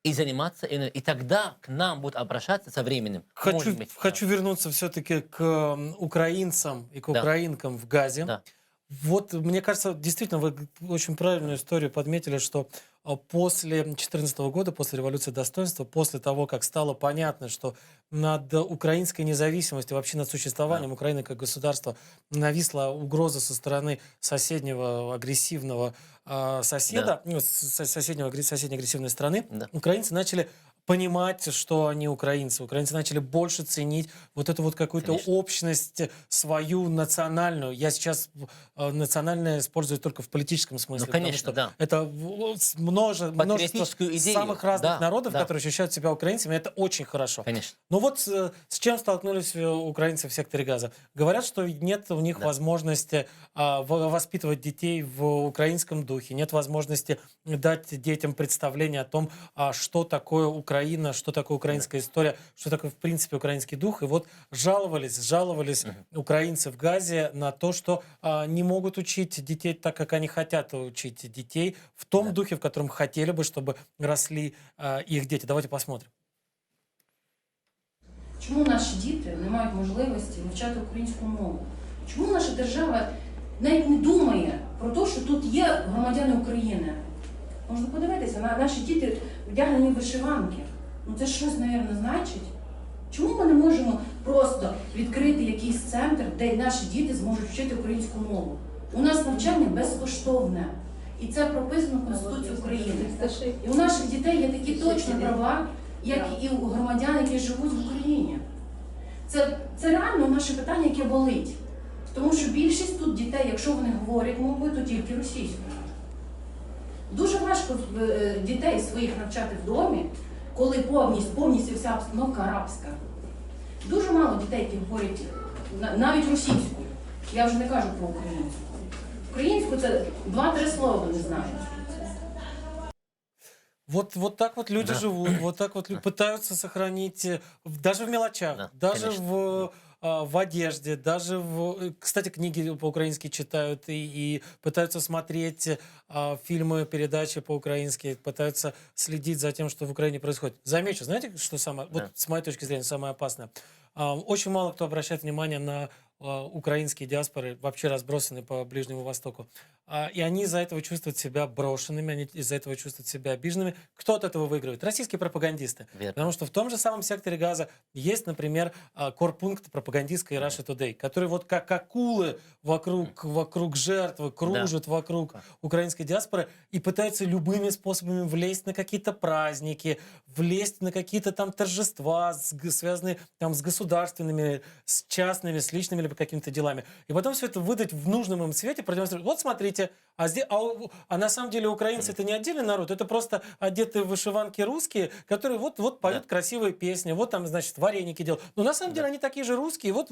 И заниматься, и тогда к нам будут обращаться со временем. Может быть, Хочу вернуться все-таки к украинцам и к Да. украинкам в Газе. Да. Вот, мне кажется, действительно, вы очень правильную историю подметили, что после 2014 года, после революции достоинства, после того, как стало понятно, что над украинской независимостью, вообще над существованием Украины как государства нависла угроза со стороны соседнего агрессивного соседа, ну, соседней агрессивной страны, Да. украинцы начали понимать, что они украинцы. Украинцы начали больше ценить вот эту вот какую-то Конечно. общность свою национальную. Я сейчас национальное использую только в политическом смысле. Ну, потому конечно, что да. это множество Патриотическую идею. самых разных Да, народов, да. которые ощущают себя украинцами. Это очень хорошо. Конечно. Ну вот с чем столкнулись украинцы в секторе Газа? Говорят, что нет у них Да. возможности воспитывать детей в украинском духе, нет возможности дать детям представление о том, что такое Украина, что такое украинская история, что такое в принципе украинский дух. И вот жаловались украинцы в Газе на то, что не могут учить детей так, как они хотят учить детей, в том Да. духе, в котором хотели бы, чтобы росли их дети. Давайте посмотрим. Чому наші діти не мають можливості вивчати українську мову? Чому наша держава навіть не думає про те, що тут є громадяни України? Можна подивитися, наші діти вдягнені в вишиванки. Ну це щось, мабуть, значить. Чому ми не можемо просто відкрити якийсь центр, де наші діти зможуть вчити українську мову? У нас навчання безкоштовне. І це прописано в Конституції України. І у наших дітей є такі точні права, як і у громадян, які живуть в Україні. Це реально наше питання, яке болить. Тому що більшість тут дітей, якщо вони говорять мовою, то тільки російською. Дуже важко дітей своїх навчати в домі, коли повністю вся обстановка арабська. Дуже мало дітей, які говорять навіть російською. Я вже не кажу про українську. Українську це 2-3 слова вони знають. Вот так вот люди Да. живут, вот так вот пытаются сохранить, даже в мелочах, Да, даже конечно. в одежде, даже кстати, книги по-украински читают и пытаются смотреть фильмы, передачи по-украински, пытаются следить за тем, что в Украине происходит. Замечу, знаете, что самое, вот Да. с моей точки зрения, самое опасное? Очень мало кто обращает внимание на украинские диаспоры, вообще разбросанные по Ближнему Востоку. и они из-за этого чувствуют себя брошенными, они из-за этого чувствуют себя обиженными. Кто от этого выигрывает? Российские пропагандисты. Верно. Потому что в том же самом секторе Газа есть, например, корпункт пропагандистской Russia Today, которые вот как акулы вокруг жертвы кружат вокруг украинской диаспоры и пытаются любыми способами влезть на какие-то праздники, влезть на какие-то там торжества, связанные там с государственными, с частными, с личными либо какими-то делами. И потом все это выдать в нужном им свете, продемонстрировать. Вот смотрите, а на самом деле украинцы это не отдельный народ, это просто одетые в вышиванки русские, которые вот поют красивые песни, вот там, значит, вареники делают. Но на самом деле они такие же русские, вот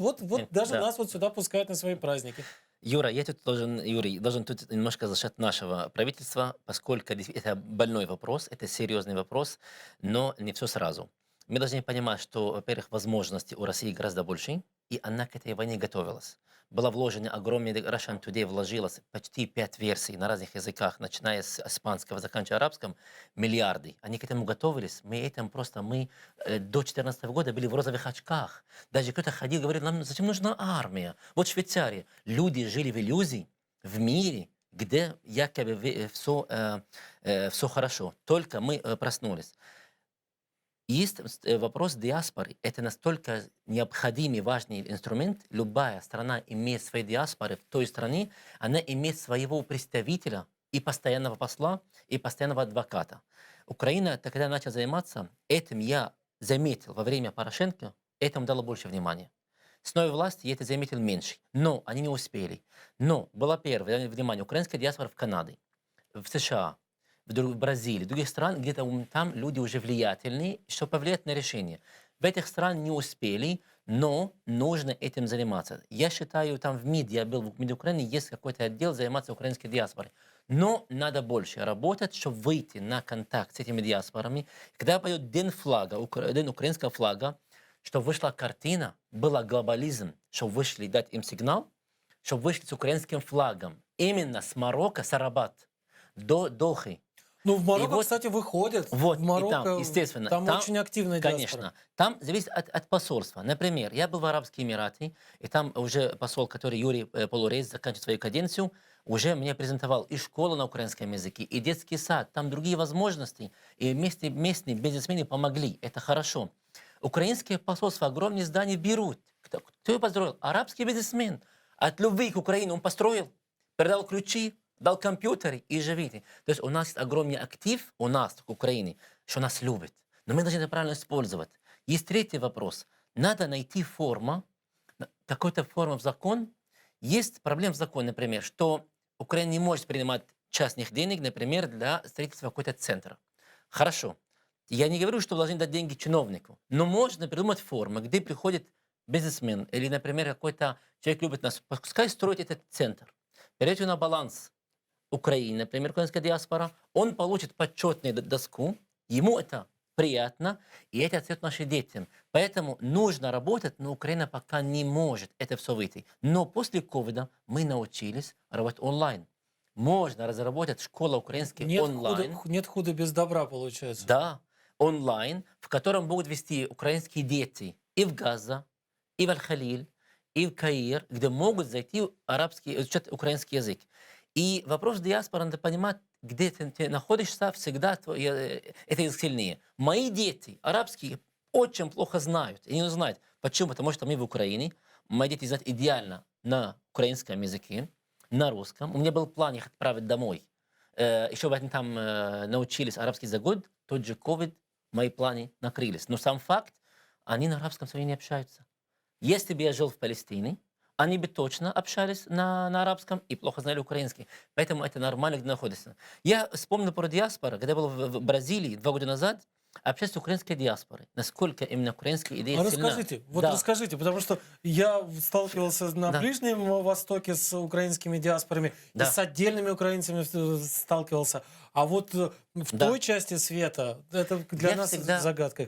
даже нас вот сюда пускают на свои праздники. Юра, Юрий, должен тут немножко защищать нашего правительства, поскольку это больной вопрос, это серьезный вопрос, но не все сразу. Мы должны понимать, что, во-первых, возможности у России гораздо больше, и она к этой войне готовилась. Было вложено огромное, Russian Today вложилось почти 5 версий на разных языках, начиная с испанского, заканчивая арабским, миллиарды. Они к этому готовились. Мы до 2014 года были в розовых очках. Даже кто-то ходил, говорил, нам зачем нужна армия? Вот Швейцария. Люди жили в иллюзии, в мире, где якобы все хорошо. Только мы проснулись. Есть вопрос диаспоры. Это настолько необходимый, важный инструмент. Любая страна имеет свои диаспоры. В той стране она имеет своего представителя и постоянного посла, и постоянного адвоката. Украина, когда начала заниматься, этим я заметил во время Порошенко, этому дало больше внимания. С новой властью я это заметил меньше. Но они не успели. Но было первое внимание. Украинская диаспора в Канаде, в США, в Бразилии, в других странах, где-то там люди уже влиятельные, что повлияет на решение. В этих странах не успели, но нужно этим заниматься. Я считаю, там в МИД, я был в МИД Украины, есть какой-то отдел заниматься украинской диаспорой. Но надо больше работать, чтобы выйти на контакт с этими диаспорами. Когда пойдет День украинского флага, чтобы вышла картина, был глобализм, чтобы вышли дать им сигнал, чтобы вышли с украинским флагом. Именно с Марокко, с Рабат до Дохи. Ну, в Марокко, кстати, выходят. Вот, в Марокко, и там, естественно. там очень активная диаспора. Конечно. Там зависит от посольства. Например, я был в Арабские Эмираты, и там уже посол, который Юрий Полурейс, заканчивает свою каденцию, уже мне презентовал и школу на украинском языке, и детский сад. Там другие возможности. И местные бизнесмены помогли. Это хорошо. Украинские посольства огромные здания берут. Кто его построил? Арабский бизнесмен. От любви к Украине он построил, передал ключи, дал компьютер и живите. То есть у нас есть огромный актив, у нас, в Украине, что нас любит. Но мы должны это правильно использовать. Есть третий вопрос. Надо найти форму, какую-то форму в закон. Есть проблема в законе, например, что Украина не может принимать частных денег, например, для строительства какого-то центра. Хорошо. Я не говорю, что должны дать деньги чиновнику, но можно придумать форму, где приходит бизнесмен или, например, какой-то человек любит нас, пускай строить этот центр. Берете на баланс Украины, например, украинская диаспора, он получит почетную доску, ему это приятно, и это ответ нашим детям. Поэтому нужно работать, но Украина пока не может это все выйти. Но после ковида мы научились работать онлайн. Можно разработать школу украинской онлайн. Нет худа без добра, получается. Да, онлайн, в котором будут вести украинские дети и в Газа, и в Аль-Халиль, и в Каир, где могут зайти изучать украинский язык. И вопрос диаспоры, надо понимать, где ты находишься, всегда это язык сильнее. Мои дети, арабские, очень плохо знают. И не знают. Почему? Потому что мы в Украине. Мои дети знают идеально на украинском языке, на русском. У меня был план их отправить домой. Еще бы они там научились арабский за год, тот же ковид, мои планы накрылись. Но сам факт, они на арабском своем не общаются. Если бы я жил в Палестине, они бы точно общались на арабском и плохо знали украинский. Поэтому это нормально, где находится. Я вспомнил про диаспору, когда был в Бразилии 2 года назад, общаюсь с украинской диаспорой. Насколько именно украинская идея сильна. Расскажите, расскажите, потому что я сталкивался на Ближнем Востоке с украинскими диаспорами, и с отдельными украинцами сталкивался. А вот в той части света, это для нас загадка.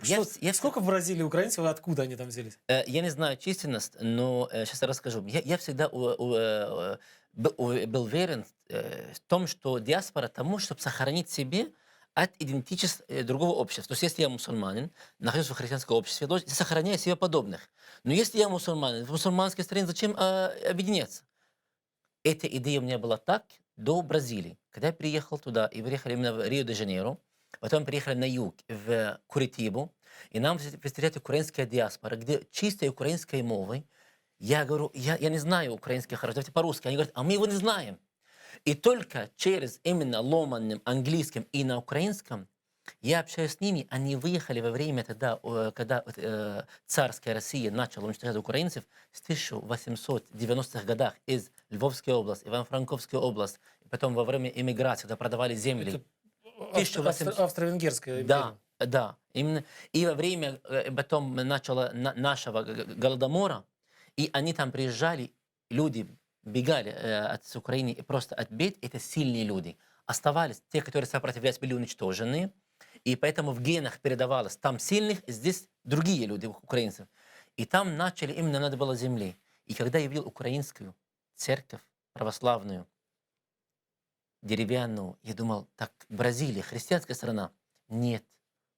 Сколько в Бразилии украинцев, и откуда они там взялись? Я не знаю численность, но сейчас расскажу. Я всегда был уверен в том, что диаспора тому, чтобы сохранить себе от идентичности другого общества. То есть, если я мусульманин, нахожусь в христианском обществе, я сохраняю себе подобных. Но если я мусульманин, в мусульманской стране зачем объединяться? Эта идея у меня была так, до Бразилии. Когда я приехал туда, и приехали именно в Рио-де-Жанейро, потом приехали на юг, в Куритибу, и нам встречает украинская диаспора, где чистой украинской мовой. Я говорю, я не знаю украинский хорошо, давайте по-русски. Они говорят, а мы его не знаем. И только через именно ломаным английским и на украинском я общаюсь с ними. Они выехали во время тогда, когда царская Россия начала уничтожать украинцев в 1890-х годах из Львовской области, Ивано-Франковской области, и потом во время эмиграции, когда продавали земли. Австро-венгерская Да, империя. да, именно. И во время потом начала нашего голодомора, и они там приезжали, люди бегали от Украины и просто от бед, это сильные люди. Оставались те, которые сопротивлялись, были уничтожены, и поэтому в генах передавалось там сильных, здесь другие люди, украинцев. И там начали, именно надо было земли. И когда я видел украинскую церковь православную, деревянную, я думал, так, Бразилия, христианская страна. Нет,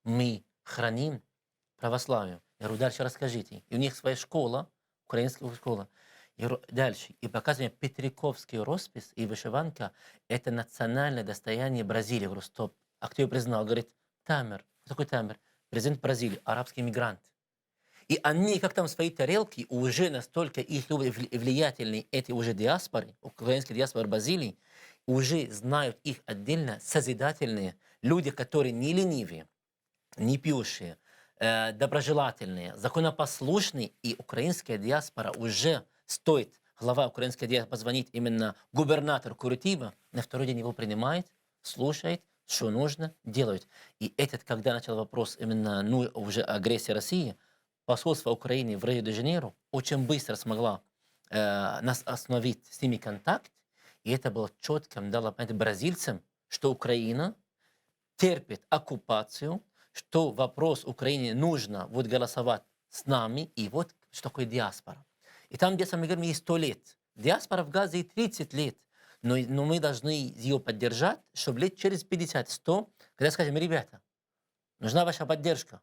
мы храним православие. Я говорю, дальше расскажите. И у них своя школа, украинская школа. Я говорю, дальше. И показываю мне Петриковский роспись и вышиванка. Это национальное достояние Бразилии. Я говорю, стоп. А кто ее признал? Говорит, Тамер. Кто такой Тамер? Президент Бразилии, арабский мигрант. И они, как там свои тарелки, уже настолько их влиятельные, эти уже диаспоры, украинские диаспоры Бразилии, уже знают их отдельно созидательные люди, которые не ленивые, не пьющие, доброжелательные, законопослушные. И украинская диаспора уже стоит, глава украинской диаспоры позвонить именно губернатор Куритиба, на второй день его принимает, слушает, что нужно, делают. И этот, когда начал вопрос именно уже агрессии России, посольство Украины в Рио-де-Жанейро очень быстро смогла нас остановить с ними контакт, и это было четко, дало понять бразильцам, что Украина терпит оккупацию, что вопрос Украине нужно вот голосовать с нами, и вот что такое диаспора. И там, где мы говорим, есть 100 лет. Диаспора в Газе и 30 лет. Но мы должны ее поддержать, чтобы лет через 50-100, когда скажем, ребята, нужна ваша поддержка,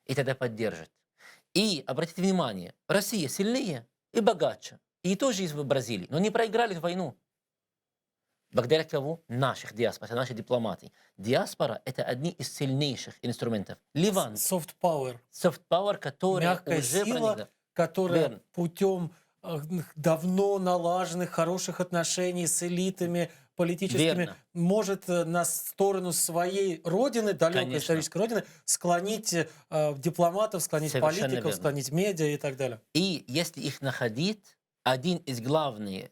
и тогда поддержат. И обратите внимание, Россия сильнее и богаче, и тоже есть в Бразилии, но не проиграли войну. Благодаря кого? Наших диаспор, нашей дипломатии. Диаспора – это одни из сильнейших инструментов. Ливан. Soft power. Soft power, который Мягкая уже сила, проникла. которая Верно. путем давно налаженных хороших отношений с элитами политическими Верно. может на сторону своей родины, далекой Конечно. исторической родины, склонить дипломатов, склонить Совершенно политиков, верно. склонить медиа и так далее. И если их находить, один из главных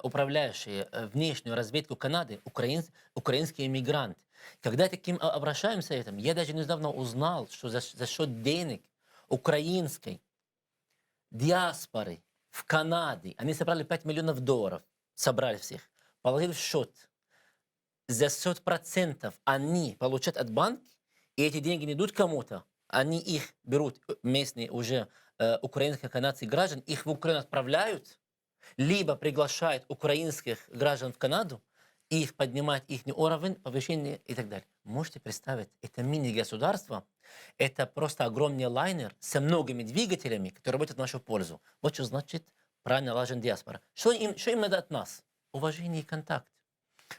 управляющих внешнюю разведку Канады, украинский иммигрант. Когда таким обращаемся этим, я даже недавно узнал, что за счет денег украинской диаспоры в Канаде, они собрали $5 миллионов, собрали всех, положили в счет. За 100% они получают от банка, и эти деньги не идут кому-то, они их берут, местные уже украинские канадские граждан, их в Украину отправляют, либо приглашают украинских граждан в Канаду, и их поднимают их уровень, повышение и так далее. Можете представить, это мини-государство, это просто огромный лайнер со многими двигателями, которые работают в нашу пользу. Вот что значит правильно налажен диаспора. Что им надо от нас? Уважение и контакт.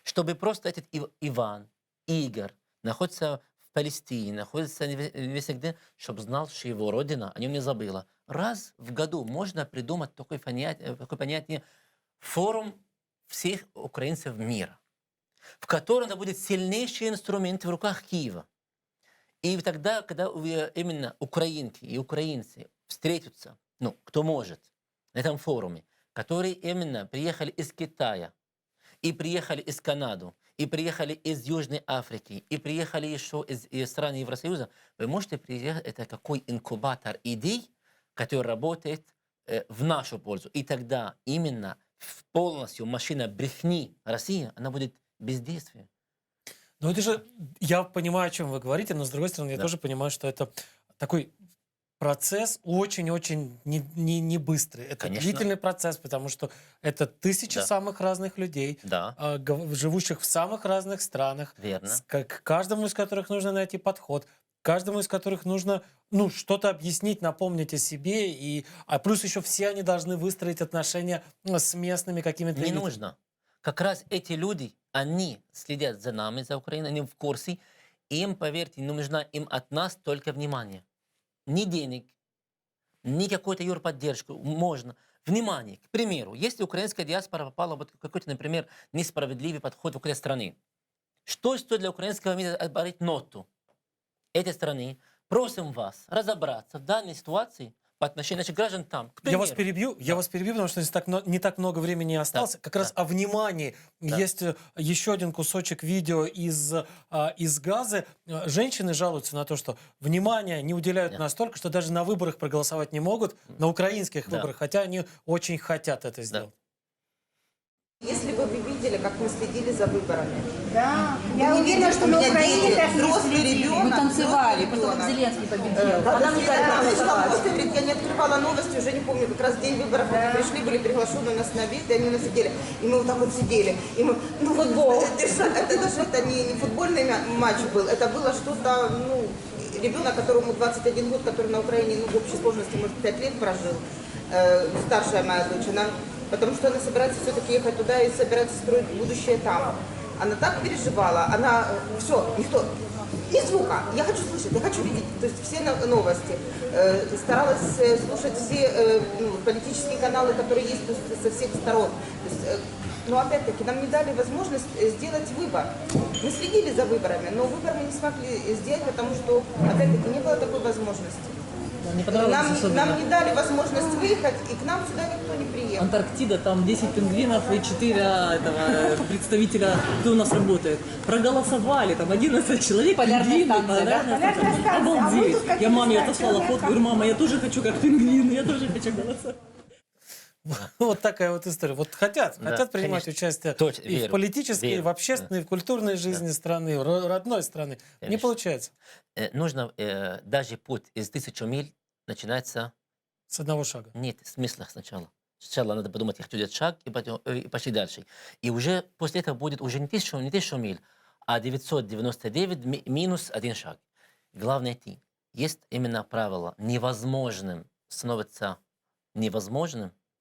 Чтобы просто этот Иван, Игорь находится в Палестине, находится везде где, чтобы знал, что его родина о нем не забыла. Раз в году можно придумать такое понятие форум всех украинцев мира, в котором это будет сильнейший инструмент в руках Киева. И тогда, когда именно украинки и украинцы встретятся, кто может, на этом форуме, которые именно приехали из Китая, и приехали из Канады, и приехали из Южной Африки, и приехали еще из стран Евросоюза, вы можете приехать, это какой инкубатор идей, который работает в нашу пользу. И тогда именно полностью машина брехни России, она будет бездействие. Но это же, я понимаю, о чем вы говорите, но с другой стороны, я тоже понимаю, что это такой процесс очень-очень не быстрый. Это Конечно. длительный процесс, потому что это тысячи самых разных людей, Да, живущих в самых разных странах, верно. к каждому из которых нужно найти подход, каждому из которых нужно что-то объяснить, напомнить о себе, а плюс еще все они должны выстроить отношения с местными какими-то Не элитами. нужно. как раз эти люди, они следят за нами, за Украиной, они в курсе. Им, поверьте, нужна им от нас только внимание. Ни денег, ни какой-то юрподдержку. Можно. Внимание. К примеру, если украинская диаспора попала в какой-то, например, несправедливый подход в какой-то страны, что стоит для украинского мира отборить ноту этой страны? Просим вас разобраться в данной ситуации по отношению наших граждан там. К Я вас примеру. перебью, потому что не так много времени осталось. Как раз о внимании. Есть еще один кусочек видео из Газы. Женщины жалуются на то, что внимания не уделяют настолько, что даже на выборах проголосовать не могут, на украинских выборах, хотя они очень хотят это сделать. Если бы вы видели, как мы следили за выборами. Да, Вы я не уверена, видели, что у на меня Украине дети, так не взрослый следили. ребенок. Мы танцевали, взрослый после как ребенок. Зеленский победил. Да, Она мне я начала танцевать. просто говорить, я не открывала новости, уже не помню, как раз день выборов мы пришли, были приглашены у нас на обед, и они у нас сидели. И мы вот так вот сидели. И мы, футбол. Это даже не футбольный матч был, это было что-то, ребенок, которому 21 год, который на Украине, в общей сложности, может, 5 лет прожил, старшая моя дочь, потому что она собирается все-таки ехать туда и собирается строить будущее там. Она так переживала, все, никто, ни звука, я хочу слышать, я хочу видеть, то есть все новости. Старалась слушать все политические каналы, которые есть со всех сторон. То есть, но опять-таки нам не дали возможность сделать выбор. Мы следили за выборами, но выбор мы не смогли сделать, потому что, опять-таки, не было такой возможности. Нам не дали возможность выехать, и к нам сюда никто не приехал. Антарктида, там 10 пингвинов и 4 представителя, кто у нас работает. Проголосовали, там 11 человек, пингвины. Полярная станция. Обалдеть. Я маме отослала фотку, говорю, мама, я тоже хочу как пингвин, я тоже хочу голосовать. Вот такая вот история. Вот хотят принимать конечно. участие и Верю, в политической, и верю, в общественной, и в культурной жизни страны, родной страны. Не Конечно. получается. Нужно, даже путь из 1000 миль начинается. С одного шага. Нет смысла сначала. Сначала надо подумать, я хочу делать шаг, и пошли дальше. И уже после этого будет уже не 1000 миль, а 999 минус 1 шаг. Главное идти. Есть именно правило. Невозможным становится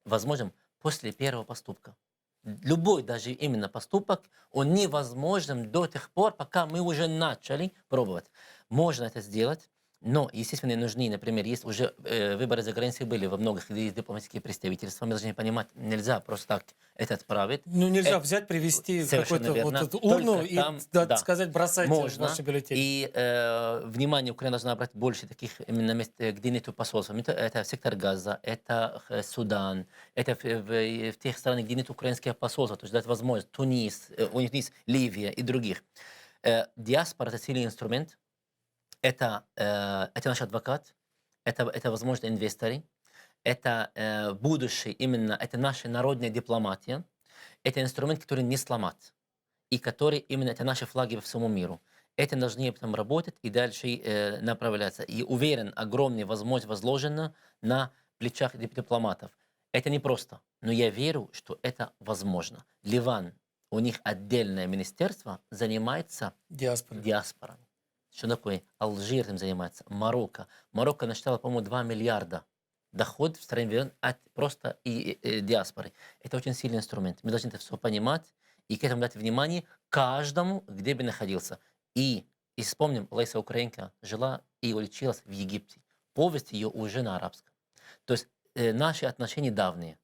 возможным после первого поступка. Любой даже именно поступок, он невозможен до тех пор, пока мы уже начали пробовать. Можно это сделать, но, естественно, нужны, например, есть уже выборы за границей были во многих дипломатических представительствах, мы должны понимать, нельзя просто так это отправить. Нельзя взять, привести какую-то вот эту урну Только и там, сказать, бросайте можно. ваши бюллетени. И внимание Украина должна брать больше таких именно мест, где нету посольства. Это сектор Газа, это Судан, это в тех странах, где нет украинских посольств, то есть дать возможность Тунис, Ливия и других. Диаспора – это сильный инструмент. Это наш адвокат, это возможно, инвесторы, это будущее, именно это наша народная дипломатия, это инструмент, который не сломать, и который именно это наши флаги по всему миру. Это должны потом работать и дальше направляться. И уверен, огромная возможность возложена на плечах дипломатов. Это не просто, но я верю, что это возможно. Ливан, у них отдельное министерство занимается диаспорой. Что такое? Алжир этим занимается, Марокко. Марокко насчитала, по-моему, 2 миллиарда доход в стране от просто диаспоры. Это очень сильный инструмент. Мы должны это все понимать и к этому дать внимание каждому, где бы находился. И вспомним, Лариса Украинка жила и училась в Египте. Повесть ее уже на арабском. То есть наши отношения давние.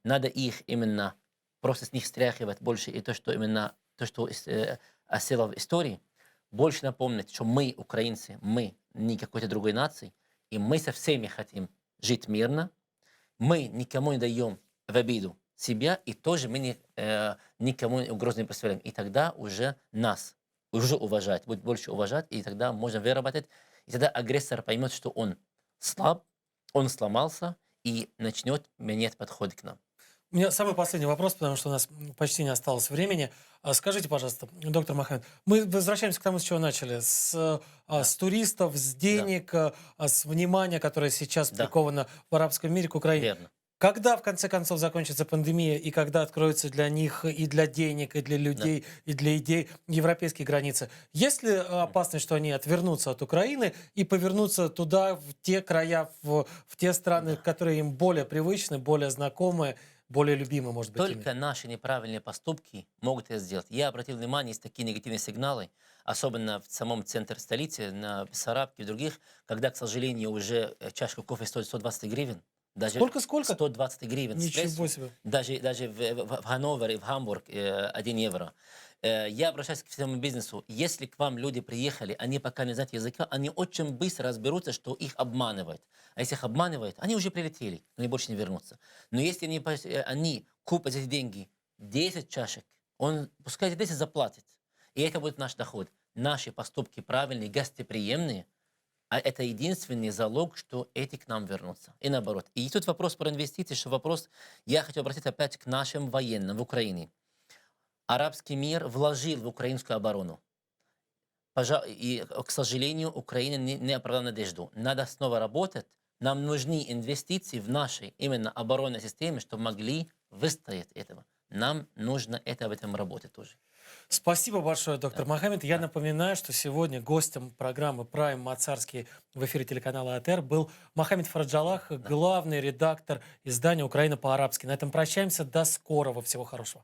Надо их именно, просто с них стряхивать больше. И то, что осело в истории, больше напомнить, что мы, украинцы, мы не какой-то другой нации, и мы со всеми хотим жить мирно, мы никому не даем в обиду себя, и тоже мы никому угрозу не представляем. И тогда уже нас уже уважать, будет больше уважать, и тогда можно выработать, и тогда агрессор поймет, что он слаб, он сломался, и начнет менять подход к нам. У меня самый последний вопрос, потому что у нас почти не осталось времени. Скажите, пожалуйста, доктор Мохаммед, мы возвращаемся к тому, с чего начали. С туристов, с денег, с внимания, которое сейчас приковано в арабском мире к Украине. Верно. Когда, в конце концов, закончится пандемия, и когда откроются для них и для денег, и для людей, и для идей европейские границы, есть ли опасность, что они отвернутся от Украины и повернутся туда, в те края, в те страны, которые им более привычны, более знакомы? более любимы, может быть, ими. Только наши неправильные поступки могут это сделать. Я обратил внимание, есть такие негативные сигналы, особенно в самом центре столицы, на Бессарабке и других, когда, к сожалению, уже чашка кофе стоит 120 гривен. Даже Сколько? 120 гривен. Ничего эспрессо. себе. Даже в Ганновер и в Гамбург 1 евро. Я обращаюсь к всему бизнесу. Если к вам люди приехали, они пока не знают языка, они очень быстро разберутся, что их обманывают. А если их обманывают, они уже прилетели, они больше не вернутся. Но если они купят за эти деньги 10 чашек, он пускай эти 10 заплатит. И это будет наш доход. Наши поступки правильные, гостеприимные, а это единственный залог, что эти к нам вернутся. И наоборот. И тут вопрос про инвестиции, что вопрос, я хочу обратиться опять к нашим военным в Украине. Арабский мир вложил в украинскую оборону. И, к сожалению, Украина не оправдала надежду. Надо снова работать. Нам нужны инвестиции в нашей именно оборонной системе, чтобы могли выстоять этого. Нам нужно об этом работать тоже. Спасибо большое, доктор Мохаммед. Я напоминаю, что сегодня гостем программы «Прайм Моцарский» в эфире телеканала АТР был Мохаммед Фараджалах, главный редактор издания «Украина по-арабски». На этом прощаемся. До скорого. Всего хорошего.